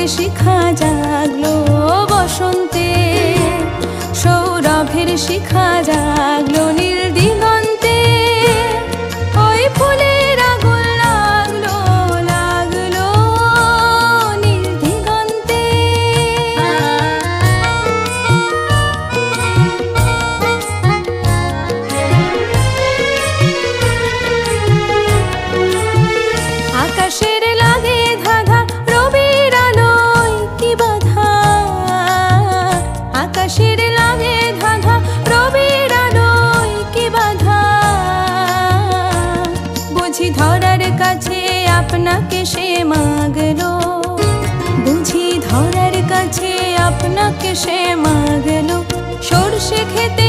শিখা জাগলো বসন্তে, সৌরভের শিখা জাগলো নীল দিগন্তে। ওই ফুলের আগুন লাগলো লাগলো নীল দিগন্তে। আকাশের লাগে ধাঁধা রবির আলোয় কি বাধা, আকাশের লাগে ধাঁধা রবির আলোয় কি বাধা। বুঝি ধরার কাছে আপনাকে সে মাগলো, বুঝি ধরার কাছে আপনাকে সে মাগলো। সরষে খেতে